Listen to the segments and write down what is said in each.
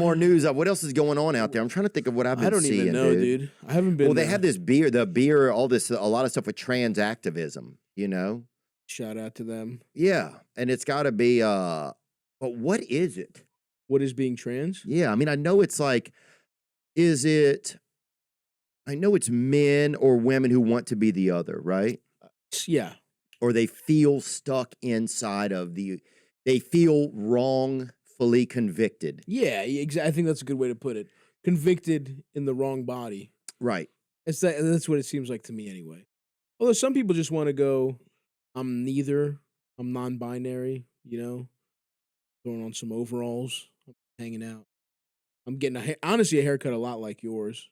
more news of what else is going on out there. I'm trying to think of what I've been seeing. I don't even know, dude. I haven't been. Well, they have this beer, all this, a lot of stuff with trans activism, you know? Shout out to them. Yeah. And it's got to be, but what is it? What is being trans? Yeah. I mean, I know it's like, I know it's men or women who want to be the other, right? Yeah. Or they feel stuck inside of they feel wrongfully convicted. Yeah, I think that's a good way to put it. Convicted in the wrong body. Right. That's what it seems like to me anyway. Although some people just want to go, I'm neither, I'm non-binary, you know, throwing on some overalls, hanging out. I'm getting honestly a haircut a lot like yours.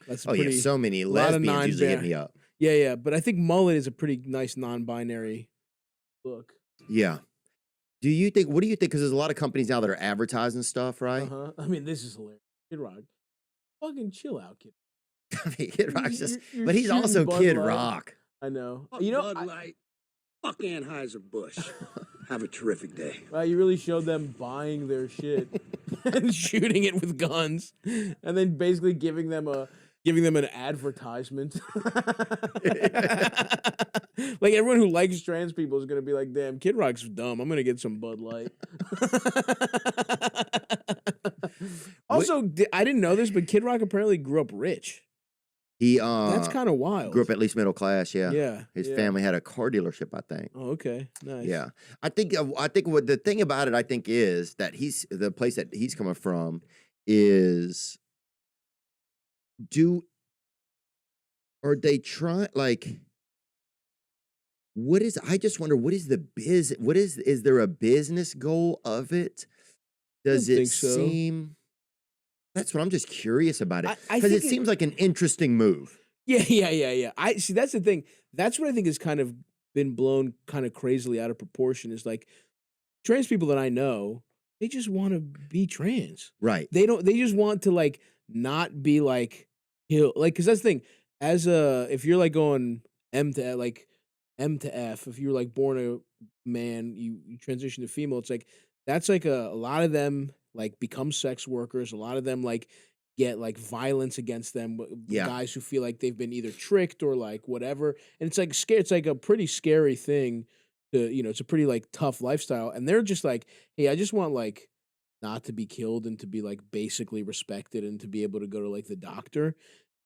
That's yeah, so many lesbians usually hit me up. Yeah, but I think mullet is a pretty nice non-binary look. Yeah. What do you think? Because there's a lot of companies now that are advertising stuff, right? I mean, this is hilarious. Kid Rock. Fucking chill out, Kid. I mean, Kid Rock's just, but he's also Kid Rock. I know. Fuck Bud Light. Fuck Anheuser-Busch. Have a terrific day. Wow, you really showed them buying their shit and shooting it with guns, and then basically giving them an advertisement. Like everyone who likes trans people is gonna be like, "Damn, Kid Rock's dumb. I'm gonna get some Bud Light." Also, I didn't know this, but Kid Rock apparently grew up rich. That's kind of wild. Grew up at least middle class, yeah. Yeah. His family had a car dealership, I think. Oh, okay, nice. Yeah, I think what the thing about it, I think, is that the place that he's coming from is are they trying like. I just wonder, what is is there a business goal of it? Does it seem? That's what I'm just curious about it. Because it seems like an interesting move. Yeah. I see, that's the thing. That's what I think has kind of been blown kind of crazily out of proportion is like trans people that I know, they just want to be trans. Right. They just want to like not be like, like, cause that's the thing. If you're like going M to F, if you're like born a man, you transition to female, it's like, that's like a lot of them like become sex workers. A lot of them like get like violence against them. Yeah. Guys who feel like they've been either tricked or like whatever. And it's like scary. It's like a pretty scary thing it's a pretty like tough lifestyle. And they're just like, hey, I just want like not to be killed and to be like basically respected and to be able to go to like the doctor.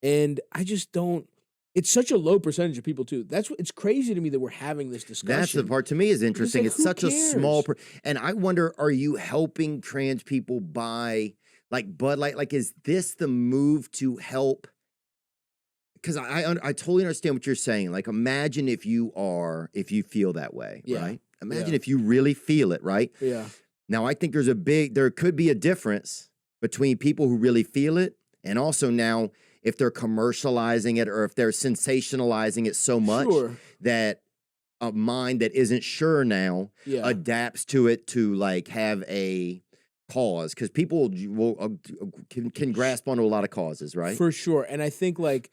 And I just don't. It's such a low percentage of people too. It's crazy to me that we're having this discussion. That's the part to me is interesting. Like, it's such a small, and I wonder, are you helping trans people buy like Bud Light? Like, is this the move to help? Because I totally understand what you're saying. Like, imagine if you feel that way, right? Imagine if you really feel it, right? Yeah. Now, I think there could be a difference between people who really feel it and also now, if they're commercializing it or if they're sensationalizing it so much that a mind that isn't sure now adapts to it to like have a cause, because people can grasp onto a lot of causes, right? For sure. And I think like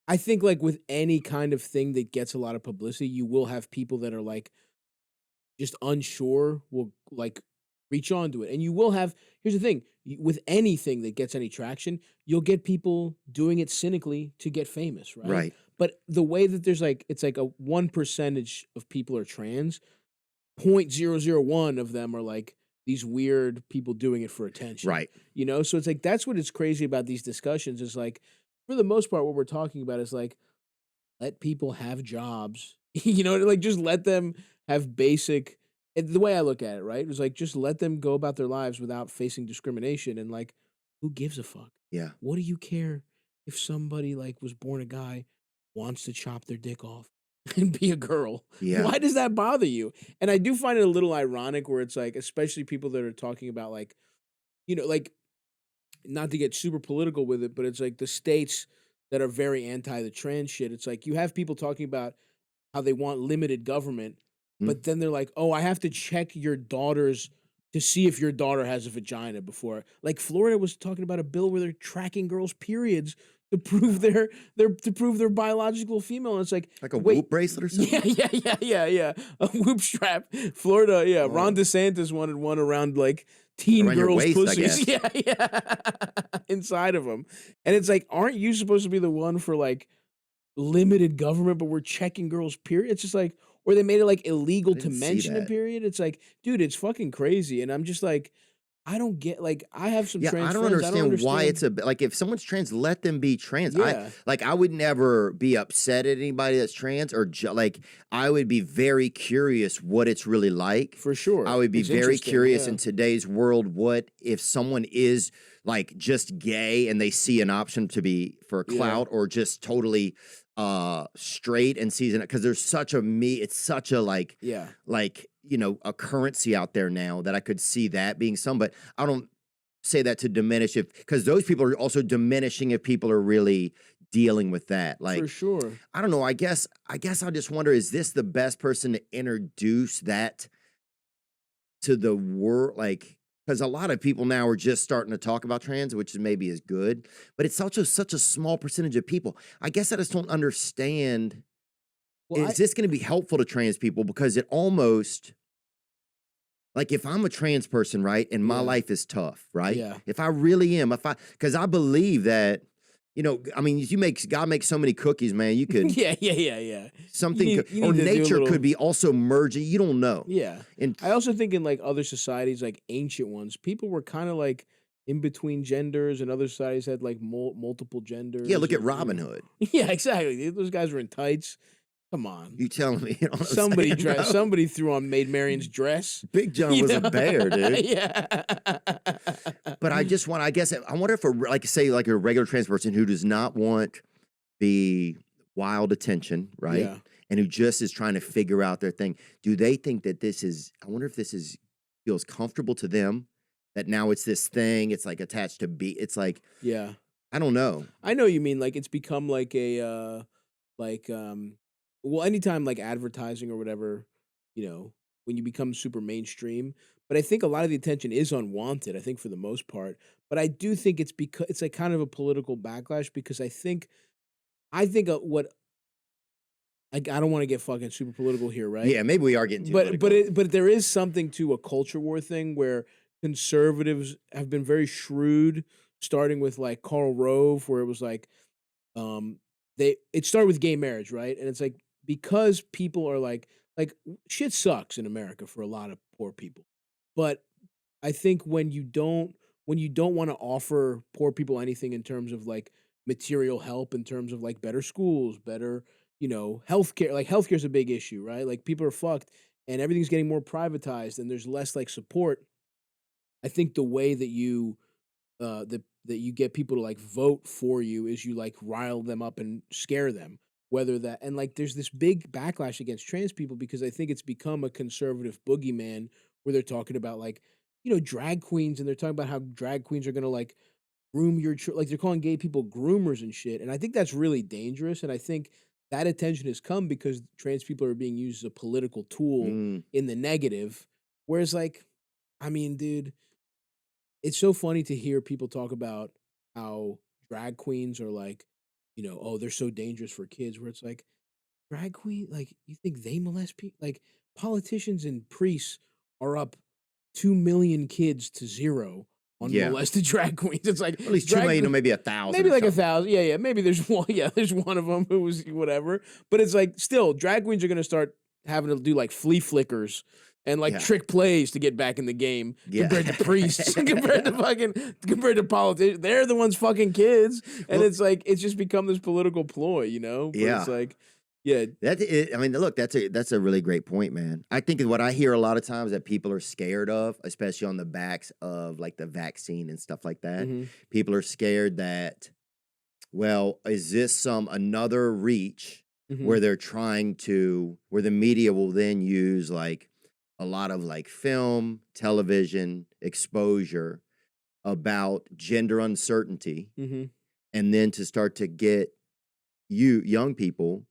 with any kind of thing that gets a lot of publicity, you will have people that are like just unsure, will like reach onto it. And you will have, here's the thing, with anything that gets any traction, you'll get people doing it cynically to get famous, right? Right. But the way that there's like, it's like a 1% of people are trans, 0.001 of them are like these weird people doing it for attention. Right. You know? So it's like, that's what is crazy about these discussions is like, for the most part, what we're talking about is like, let people have jobs, like just let them have basic. The way I look at it, right, it was like just let them go about their lives without facing discrimination, and like, who gives a fuck? Yeah. What do you care if somebody like was born a guy, wants to chop their dick off and be a girl? Yeah. Why does that bother you? And I do find it a little ironic where it's like, especially people that are talking about like, like, not to get super political with it, but it's like the states that are very anti the trans shit. It's like you have people talking about how they want limited government. But then they're like, oh, I have to check your daughters to see if your daughter has a vagina before. Like Florida was talking about a bill where they're tracking girls' periods to prove their biological female. And it's like a Whoop bracelet or something? Yeah. A Whoop strap. Florida, yeah. Oh. Ron DeSantis wanted one around like teen Around your girls' waist, I pussies. guess. Yeah. Inside of them. And it's like, aren't you supposed to be the one for like limited government, but we're checking girls' period? It's just like, or they made it like illegal to didn't see mention a that. period. It's like, dude, it's fucking crazy. And I'm just like, I don't get, like, I have some Yeah, trans I don't friends. understand why it's like if someone's trans, let them be trans. Yeah. I would never be upset at anybody that's trans or like I would be very curious what it's really like. For sure. I would be It's very interesting, curious yeah. in today's world what if someone is like just gay and they see an option to be for clout or just totally straight and sees it because there's such a it's such a like you know a currency out there now that I could see that being some, but I don't say that to diminish if because those people are also diminishing if people are really dealing with that. Like for sure. I don't know. I guess I just wonder, is this the best person to introduce that to the world? Like, because a lot of people now are just starting to talk about trans, which maybe is good, but it's also such a small percentage of people. I guess I just don't understand. Well, Is this going to be helpful to trans people? Because it almost, like if I'm a trans person, right, and my life is tough, right? Yeah. If I really am, because I believe that, you know, I mean, God makes so many cookies, man. You could, yeah. something, You or need to do a nature little- could be also merging. You don't know. Yeah. And I also think in like other societies, like ancient ones, people were kind of like in between genders, and other societies had like multiple genders. yeah, look at and, Robin Hood. Yeah, exactly. Those guys were in tights. Come on. You telling me? You know what I'm saying, bro? Somebody threw on Maid Marian's dress. Big John You was a know? bear, dude. Yeah. But I just want, I guess, I wonder if like say like a regular trans person who does not want the wild attention, right? Yeah. And who just is trying to figure out their thing. Do they think that I wonder if feels comfortable to them, that now it's this thing, it's like attached to it's like, Yeah. I don't know. I know you mean, like it's become like a well, anytime like advertising or whatever, you know, when you become super mainstream. But I think a lot of the attention is unwanted, I think for the most part. But I do think it's because it's like kind of a political backlash, because I think what like I don't want to get fucking super political here, right? Yeah, maybe we are getting too political. But there is something to a culture war thing where conservatives have been very shrewd, starting with like Karl Rove, where it was like it started with gay marriage, right? And it's like, because people are like shit sucks in America for a lot of poor people. But I think when you don't want to offer poor people anything in terms of like material help, in terms of like better schools, better, you know, healthcare. Like healthcare is a big issue, right? Like people are fucked and everything's getting more privatized and there's less like support. I think the way that you that you get people to like vote for you is you like rile them up and scare them. Whether that, and like there's this big backlash against trans people because I think it's become a conservative boogeyman where they're talking about like, you know, drag queens, and they're talking about how drag queens are gonna like groom your like they're calling gay people groomers and shit. And I think that's really dangerous. And I think that attention has come because trans people are being used as a political tool in the negative. Whereas like, I mean, dude, it's so funny to hear people talk about how drag queens are like, you know, oh, they're so dangerous for kids, where it's like, drag queen, like, you think they molest people? Like, politicians and priests are up 2 million kids to 0 on molested drag queens. It's like, at least 2 million or maybe 1,000. maybe like 1,000. Yeah. Maybe there's one. Yeah, there's one of them who was whatever. But it's like, still, drag queens are going to start having to do like flea flickers and like trick plays to get back in the game compared to priests, compared to politicians. They're the ones fucking kids. And it's like, it's just become this political ploy, you know? But it's like, yeah. I mean, look, that's a really great point, man. I think what I hear a lot of times that people are scared of, especially on the backs of like the vaccine and stuff like that. People are scared that, well, is this another reach where they're where the media will then use like a lot of like film, television exposure about gender uncertainty, and then to start to get young people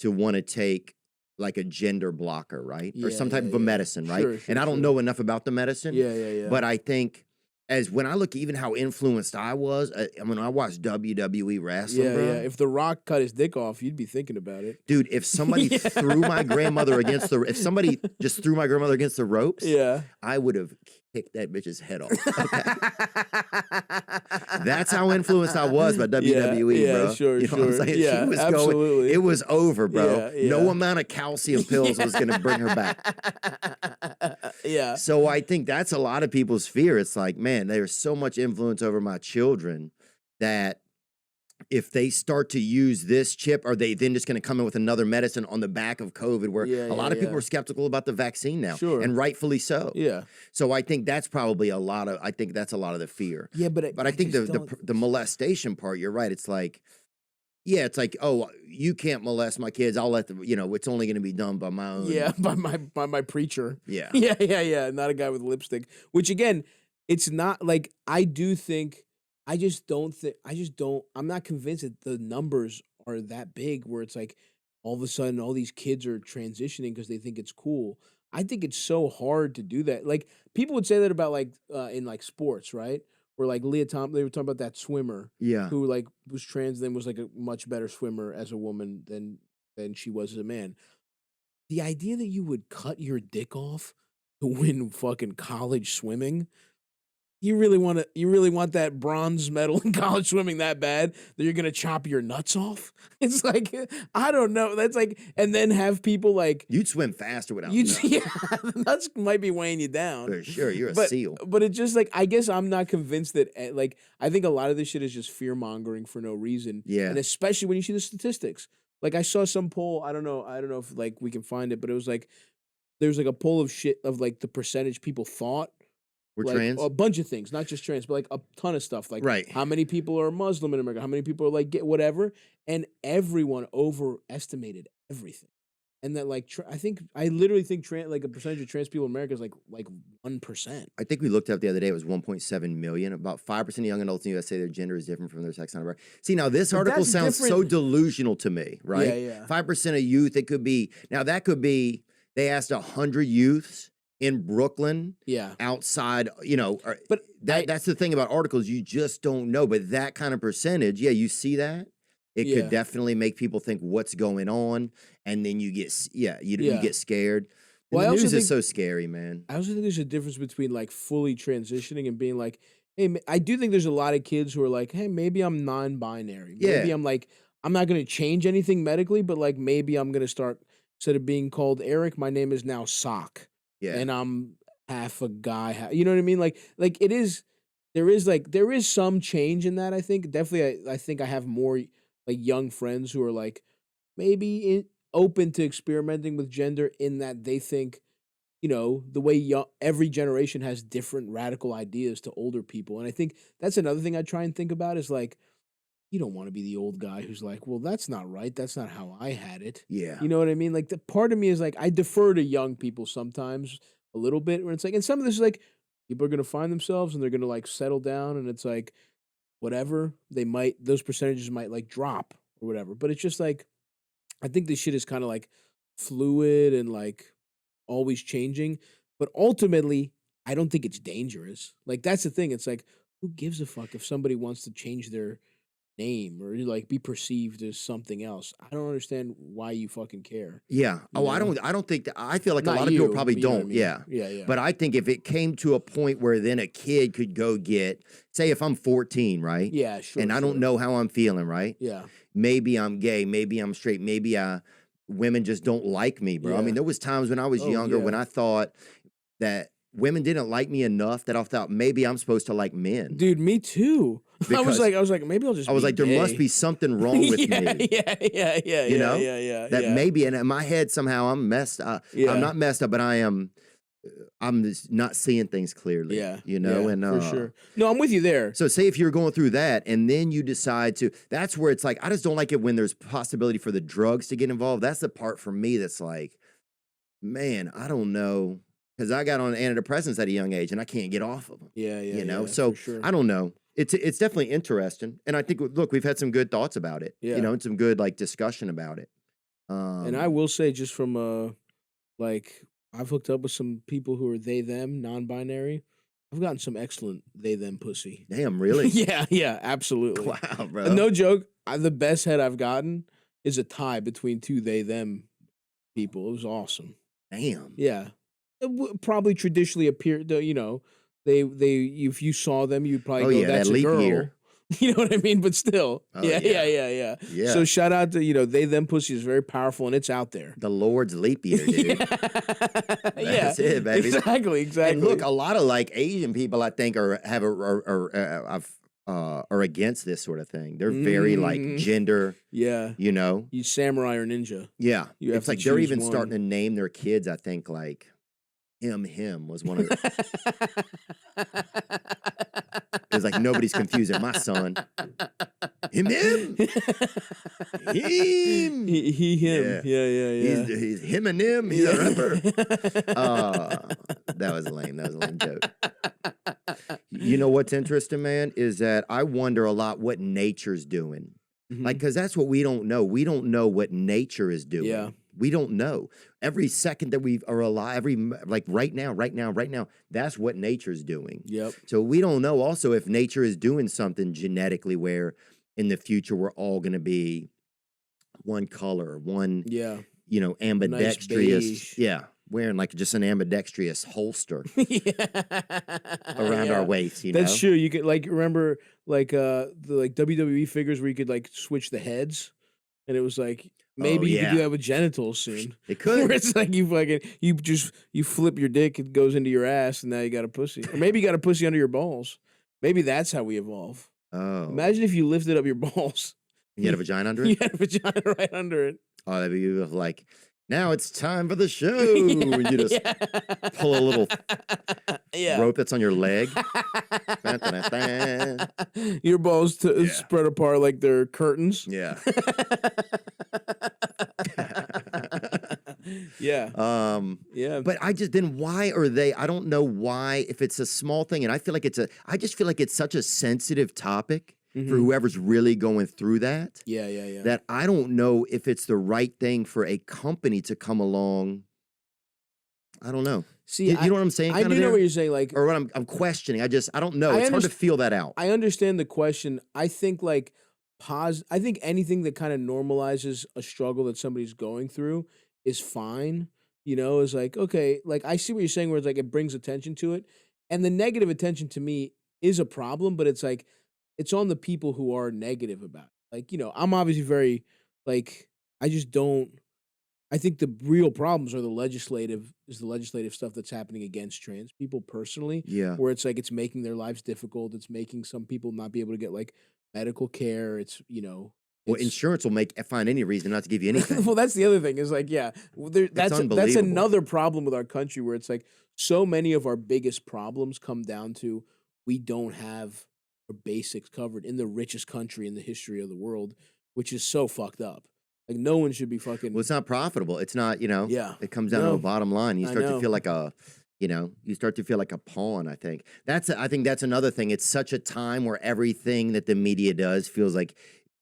to want to take like a gender blocker, right? Or some type of a medicine, right? Sure, and I don't know enough about the medicine. Yeah. But I think as when I look even how influenced I was, when I watched WWE wrestling, bro. Yeah. If The Rock cut his dick off, you'd be thinking about it. Dude, if somebody threw my grandmother against the, if somebody just threw my grandmother against the ropes, I would have kicked that bitch's head off. Okay? That's how influenced I was by WWE, bro. Sure, you know what I'm saying? Yeah, she was absolutely. going, it was over, bro. Yeah. No amount of calcium pills was going to bring her back. Yeah. So I think that's a lot of people's fear. It's like, man, there's so much influence over my children that if they start to use this chip, are they then just going to come in with another medicine on the back of COVID where a lot of people are skeptical about the vaccine now, and rightfully so. Yeah. So I think that's probably I think that's a lot of the fear. Yeah, but I think the molestation part, you're right. It's like, yeah, it's like, oh, you can't molest my kids. I'll let them, it's only going to be done by my own. Yeah, by my preacher. Yeah. Yeah. Not a guy with lipstick. Which again, it's not like I'm not convinced that the numbers are that big where it's like all of a sudden all these kids are transitioning because they think it's cool. I think it's so hard to do that. Like people would say that about like in like sports, right? Where like Leah Thompson, they were talking about that swimmer who like was trans, then was like a much better swimmer as a woman than she was as a man. The idea that you would cut your dick off to win fucking college swimming. You really want that bronze medal in college swimming that bad that you're gonna chop your nuts off? It's like, I don't know. That's like, and then have people like you'd swim faster without nuts. Yeah, the nuts might be weighing you down. For sure, you're a seal. But it's just like, I guess I'm not convinced that like I think a lot of this shit is just fear mongering for no reason. Yeah, and especially when you see the statistics. Like I saw some poll. I don't know if like we can find it, but it was like there's like a poll of shit of like the percentage people thought. We're like, trans? A bunch of things, not just trans, but like a ton of stuff. Like how many people are Muslim in America? How many people are like whatever? And everyone overestimated everything. And that like I literally think like a percentage of trans people in America is like 1%. I think we looked up the other day. It was 1.7 million. About 5% of young adults in the U.S. say their gender is different from their sex on birth. See, now this article sounds so delusional to me, right? Yeah. 5% of youth. It could be now. That could be. They asked 100 youths in Brooklyn, outside, but that's the thing about articles, you just don't know. But that kind of percentage, you see that, it could definitely make people think what's going on, and then you get, you get scared. And the news is so scary, man. I also think there's a difference between like fully transitioning and being like, hey, I do think there's a lot of kids who are like, hey, maybe I'm non-binary. Maybe I'm like, I'm not going to change anything medically, but like maybe I'm going to start, instead of being called Eric, my name is now Sock. Yeah. And I'm half a guy, you know what I mean? Like there is some change in that, I think. Definitely, I think I have more like young friends who are like maybe open to experimenting with gender in that they think, the way every generation has different radical ideas to older people. And I think that's another thing I try and think about is like, you don't want to be the old guy who's like, well, that's not right. That's not how I had it. Yeah. You know what I mean? Like the part of me is like, I defer to young people sometimes a little bit where it's like, and some of this is like, people are going to find themselves and they're going to like settle down and it's like, whatever, those percentages might like drop or whatever. But it's just like, I think this shit is kind of like fluid and like always changing. But ultimately, I don't think it's dangerous. Like that's the thing. It's like, who gives a fuck if somebody wants to change their name or like be perceived as something else? I don't understand why you fucking care. Yeah. I don't think that. I feel like Not a lot of you, people probably but you know don't. what I mean. Yeah. But I think if it came to a point where then a kid could go get, say if I'm 14, right? Yeah, sure. And I don't know how I'm feeling, right? Yeah. Maybe I'm gay, maybe I'm straight, maybe women just don't like me, bro. I mean, there was times when I was younger when I thought that women didn't like me enough that I thought maybe I'm supposed to like men. Dude, me too. I was like, maybe I'll just. I was like, there must be something wrong with me. Yeah. You know, that maybe, and in my head somehow I'm messed up. I'm not messed up, but I'm just not seeing things clearly. And for sure. No, I'm with you there. So say if you're going through that and then you decide to, that's where it's like, I just don't like it when there's possibility for the drugs to get involved. That's the part for me that's like, man, I don't know. Because I got on antidepressants at a young age and I can't get off of them. So sure. I don't know. It's definitely interesting. And I think, look, we've had some good thoughts about it, and some good like discussion about it. And I will say just from like, I've hooked up with some people who are they, them, non-binary. I've gotten some excellent they them pussy. Damn, really? Yeah, absolutely. Wow, bro. No joke. The best head I've gotten is a tie between two they them people. It was awesome. Damn. Yeah, probably traditionally appear. You know, they if you saw them, you'd probably go, "That's that a leap girl." year. You know what I mean? But still, Oh, yeah. yeah. So shout out to they them pussy is very powerful and it's out there. The Lord's leap year, dude. That's it, baby. Exactly. And look, a lot of like Asian people, I think, are against this sort of thing. They're very like gender. Yeah. You know, You samurai or ninja. yeah. You have It's to like they're choose even one. starting to name their kids. I think like him was one of the. It's like nobody's confusing my son. Him. He, him. Yeah. He's him and him. He's a rapper. That was lame. That was a lame joke. You know what's interesting, man, is that I wonder a lot what nature's doing. Like, because that's what we don't know. We don't know what nature is doing. Yeah. We don't know. Every second that we are alive, like right now, that's what nature's doing. Yep. So we don't know also if nature is doing something genetically where in the future we're all going to be one color, one, ambidextrous. beige. Yeah. Wearing like just an ambidextrous holster around our waist, That's true. You could remember the WWE figures where you could like switch the heads, and it was like maybe you could do that with genitals soon. It could. Where it's like you flip your dick, it goes into your ass, and now you got a pussy, or maybe you got a pussy under your balls. Maybe that's how we evolve. Oh, Imagine if you lifted up your balls. You had a vagina under it. You had a vagina right under it. Oh, that'd be like. Now it's time for the show. And you just pull a little rope that's on your leg. Your balls spread apart like they're curtains. Yeah. Yeah. Yeah. But why are they? I don't know why. If it's a small thing, and I feel like I just feel like it's such a sensitive topic. For whoever's really going through that. Yeah. That I don't know if it's the right thing for a company to come along. I don't know. See, you know what I'm saying? I do know what you're saying. Like, or what I'm questioning. I don't know. It's hard to feel that out. I understand the question. I think I think anything that kind of normalizes a struggle that somebody's going through is fine. Is like, okay, like I see what you're saying where it's like it brings attention to it. And the negative attention to me is a problem, but it's like, it's on the people who are negative about it. Like, I'm obviously very, like, I think the real problems are the legislative stuff that's happening against trans people personally. Yeah. Where it's like, it's making their lives difficult. It's making some people not be able to get like medical care. It's, well, insurance will find any reason not to give you anything. Well, that's the other thing is like, that's another problem with our country where it's like so many of our biggest problems come down to we don't have basics covered in the richest country in the history of the world, which is so fucked up. Like no one should be fucking. Well, it's not profitable. It's not, Yeah. It comes down to a bottom line. You start to feel like a pawn. I think that's another thing. It's such a time where everything that the media does feels like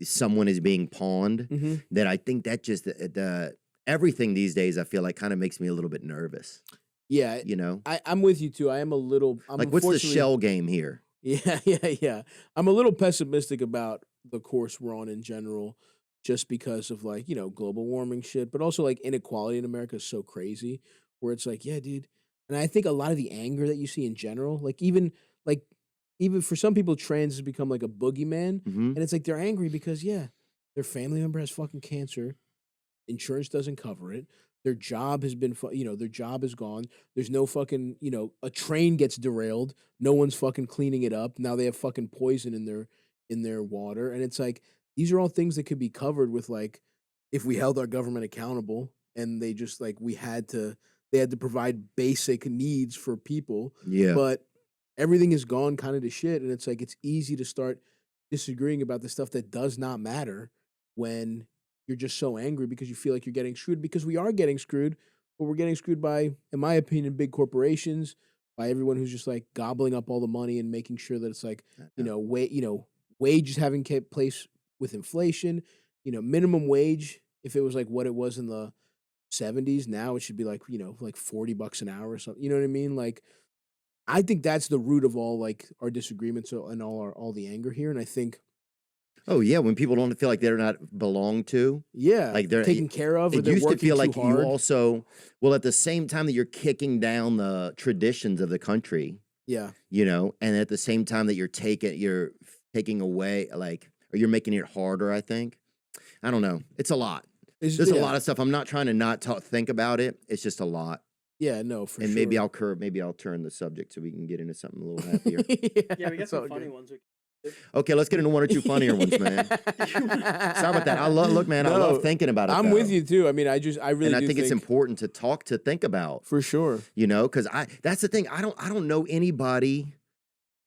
someone is being pawned. That I think that just the everything these days I feel like kind of makes me a little bit nervous. Yeah, I'm with you too. I am a little. Like, what's the shell game here? Yeah. I'm a little pessimistic about the course we're on in general, just because of like, global warming shit, but also like inequality in America is so crazy where it's like, yeah, dude. And I think a lot of the anger that you see in general, like even for some people, trans has become like a boogeyman. And it's like, they're angry because, their family member has fucking cancer. Insurance doesn't cover it. Their job has been, their job is gone. There's no fucking, a train gets derailed. No one's fucking cleaning it up. Now they have fucking poison in their water. And it's like, these are all things that could be covered with like, if we held our government accountable and they just like, they had to provide basic needs for people. Yeah. But everything is gone kind of to shit. And it's like, it's easy to start disagreeing about the stuff that does not matter when you're just so angry because you feel like you're getting screwed, because we are getting screwed, but we're getting screwed by, in my opinion, big corporations, by everyone who's just like gobbling up all the money and making sure that it's like, wages having kept place with inflation, minimum wage. If it was like what it was in the 70s, now it should be like, like $40 an hour or something. You know what I mean? Like, I think that's the root of all like our disagreements and all the anger here. And I think, Oh yeah, when people don't feel like they're not belonged to, yeah, like they're taken care of, or it they're used to working feel too like hard. you also, well, at the same time that you're kicking down the traditions of the country, Yeah. you know, and at the same time that you're taking away, like, or you're making it harder, I think. I don't know. It's a lot. There's a lot of stuff. I'm not trying to not think about it. It's just a lot. Yeah, no, for And sure. maybe I'll turn the subject so we can get into something a little happier. Yeah, we got some funny ones. Okay, let's get into one or two funnier ones, man. Sorry about that. I love thinking about it. I'm with you too. I mean, I really and I do think it's important to think about. For sure. You know, because that's the thing. I don't know anybody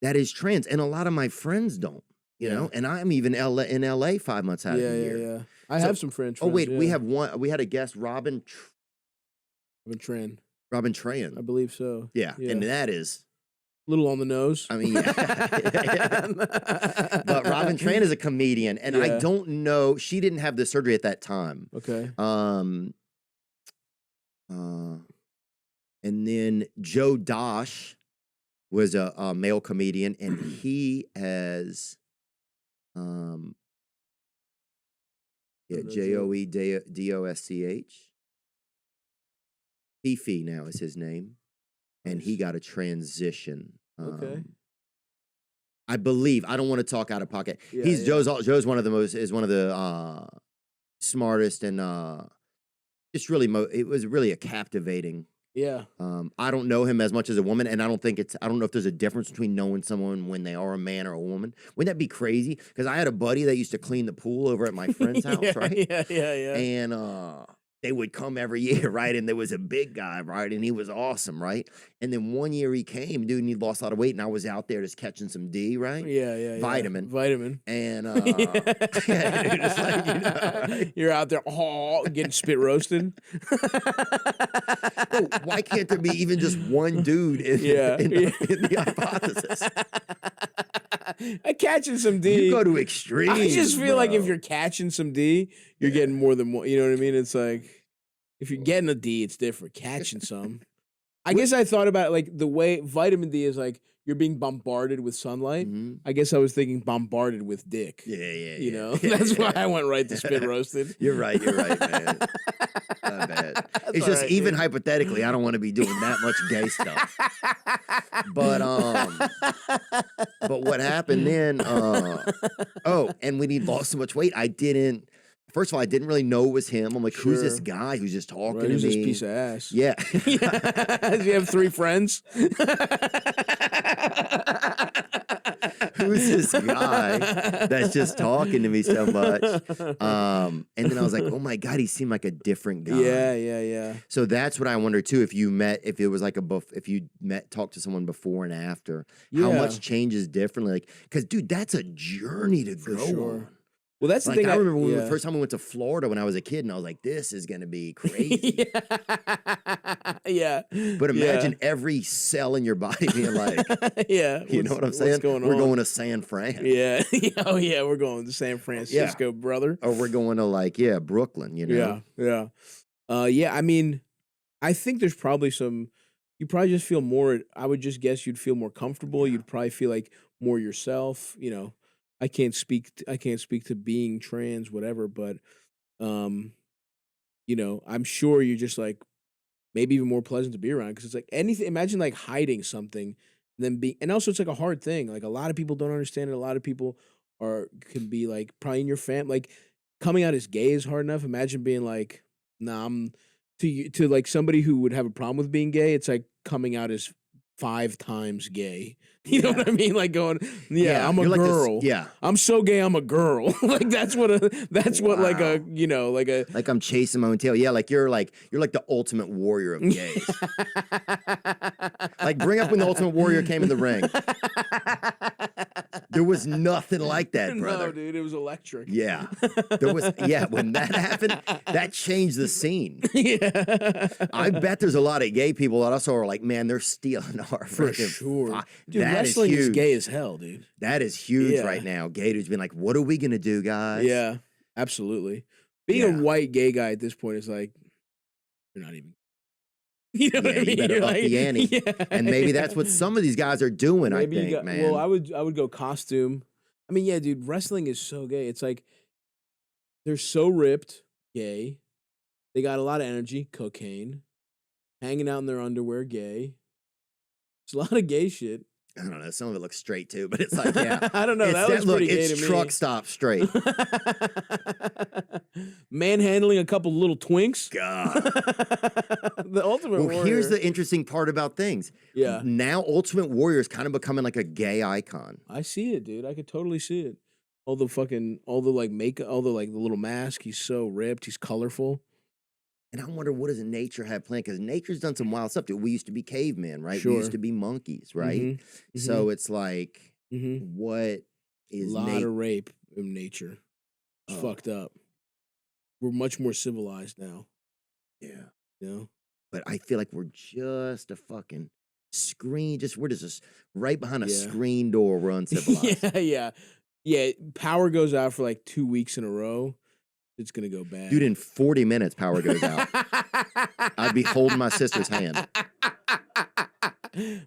that is trans, and a lot of my friends don't. You know, and I'm even in LA 5 months out of the year. Yeah. I have some friends. Oh wait, we have one. We had a guest, Robin Tran. Robin Tran. I believe so. Yeah, and that is a little on the nose. I mean, yeah. But Robin Tran is a comedian, and I don't know. She didn't have the surgery at that time. Okay. And then Joe Dosh was a male comedian, and he has Joedosch. Fifi now is his name, and he got a transition. Okay. I believe. I don't want to talk out of pocket. Yeah, Joe's one of the smartest and just really it was really a captivating. Yeah. I don't know him as much as a woman, and I don't know if there's a difference between knowing someone when they are a man or a woman. Wouldn't that be crazy? Because I had a buddy that used to clean the pool over at my friend's house, right? Yeah. And they would come every year, right? And there was a big guy, right? And he was awesome, right? And then one year he came, dude, and he lost a lot of weight, and I was out there just catching some D, right? Yeah. Vitamin. And it's like, you know, right? You're out there getting spit roasted. Oh, why can't there be even just one dude in the hypothesis? Catching some D. You go to extremes. I just feel like if you're catching some D, you're getting more than one. You know what I mean? It's like if you're getting a D, it's different. Catching some. I guess I thought about it like the way vitamin D is like you're being bombarded with sunlight. Mm-hmm. I guess I was thinking bombarded with dick. Yeah. You know, that's why I went right to spit roasted. You're right, man. Not bad. It's just even hypothetically, I don't want to be doing that much gay stuff. But what happened then? And when he lost so much weight, first of all, I didn't really know it was him. I'm like, who's this guy who's just talking to me? Who's this piece of ass? Yeah. Do you have 3 friends? Who's this guy that's just talking to me so much? And then I was like, oh my God, he seemed like a different guy. Yeah. So that's what I wonder too. If it was like talked to someone before and after, how much changes differently? Like, because dude, that's a journey to go on. Well, that's the thing. thing. I remember the first time we went to Florida when I was a kid, and I was like, "This is gonna be crazy." Yeah. But imagine every cell in your body being like, you know what I'm saying? We're going to San Fran. Yeah. Oh yeah, we're going to San Francisco, brother. Or we're going to Brooklyn. You know? Yeah. I mean, I think there's probably you probably just feel more. I would just guess you'd feel more comfortable. You'd probably feel like more yourself. You know. I can't speak to being trans, whatever, but you know, I'm sure you're just like maybe even more pleasant to be around because it's like anything. Imagine like hiding something, and also it's like a hard thing. Like a lot of people don't understand it. A lot of people can be like probably in your family. Like coming out as gay is hard enough. Imagine being like, nah, I'm to like somebody who would have a problem with being gay. It's like coming out as 5 times gay. You know what I mean? Like going, I'm a girl. I'm so gay, I'm a girl. Like that's what like a, you know, like I'm chasing my own tail. Yeah, like you're like the ultimate warrior of gays. Like bring up when the Ultimate Warrior came in the ring. There was nothing like that, brother. No, dude, it was electric. Yeah. When that happened, that changed the scene. Yeah. I bet there's a lot of gay people that also are like, man, they're stealing our for sure. Dude, that wrestling is huge. is gay as hell, dude. That is huge right now. Gay dudes being like, what are we gonna do, guys? Yeah, absolutely. Being a white gay guy at this point is like, you're not even. You know what I you mean? better You're up the ante. yeah. And maybe that's what some of these guys are doing, Maybe I you think, got, man. well, I would go costume. I mean, yeah, dude, wrestling is so gay. It's like they're so ripped, gay. They got a lot of energy, cocaine, hanging out in their underwear, gay. It's a lot of gay shit. I don't know. Some of it looks straight too, but it's like, yeah. I don't know. It's That was look, pretty gay it's to truck me. stop straight. Manhandling a couple little twinks. God. The Ultimate Warrior. Here's the interesting part about things. Yeah. Now Ultimate Warrior is kind of becoming like a gay icon. I see it, dude. I could totally see it. All the like makeup, all the like the little mask. He's so ripped. He's colorful. And I wonder, what does nature have planned? Because nature's done some wild stuff. Dude, we used to be cavemen, right? Sure. We used to be monkeys, right? Mm-hmm. So it's like, Mm-hmm. what is A lot of rape in nature. It's fucked up. We're much more civilized now. Yeah. You know? But I feel like we're just a fucking screen. We're just right behind a screen door. We're uncivilized. Yeah. Power goes out for like 2 weeks in a row. It's gonna go bad. Dude, in 40 minutes, power goes out. I'd be holding my sister's hand.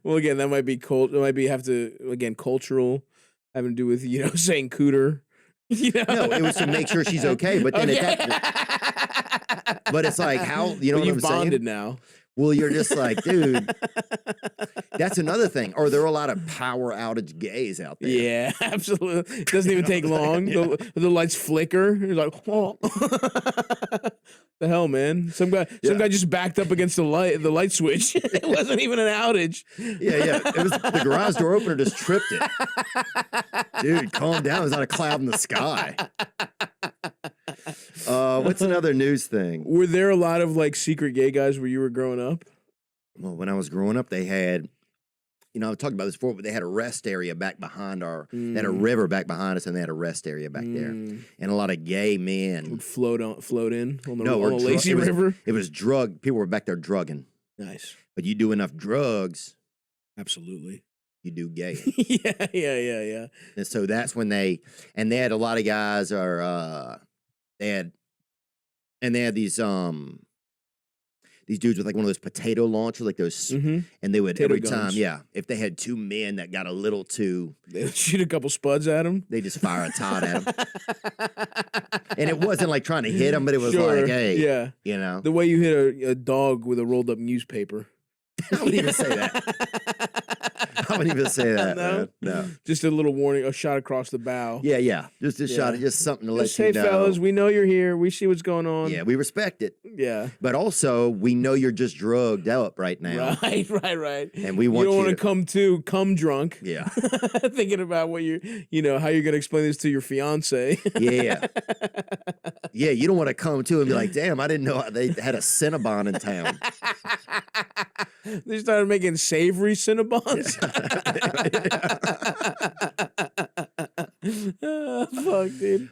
Well, again, that might be cultural, having to do with, saying cooter. You know? No, it was to make sure she's okay. But then but it's like, how, you know what I'm saying? You've bonded now. Well, you're just like, dude, that's another thing. Or there are a lot of power outage gays out there. Yeah, absolutely. It doesn't even take long. Yeah. The lights flicker. You're like, oh. The hell, man. Some guy just backed up against the light switch. It wasn't even an outage. Yeah. It was the garage door opener just tripped it. Dude, calm down. There's not a cloud in the sky. What's another news thing? Were there a lot of like secret gay guys where you were growing up? Well, when I was growing up, they had, I've talked about this before, but they had a rest area back behind they had a river back behind us, and they had a rest area back there. And a lot of gay men Would float in on the No, lazy river. It was drug. People were back there drugging. Nice. But you do enough drugs, Absolutely. you do gay. Yeah. And so that's when they had a lot of guys they had these dudes with like one of those potato launchers, like those, and they would Potato every guns. time, if they had two men that got a little too, They would shoot a couple spuds at him. they just fire a tot at them. And it wasn't like trying to hit them, but it was like, hey, yeah. The way you hit a dog with a rolled up newspaper. I wouldn't even say that. I wouldn't even say that. No? Man. No. Just a little warning, a shot across the bow. Yeah. Just a shot, just something to let Just, you hey, know. fellas, we know you're here. We see what's going on. Yeah, we respect it. Yeah. But also, we know you're just drugged up right now. Right. And we want you you don't want to come drunk. Yeah. Thinking about what how you're going to explain this to your fiance. Yeah. Yeah, you don't want to come to and be like, damn, I didn't know they had a Cinnabon in town. They started making savory Cinnabons. Fuck, dude.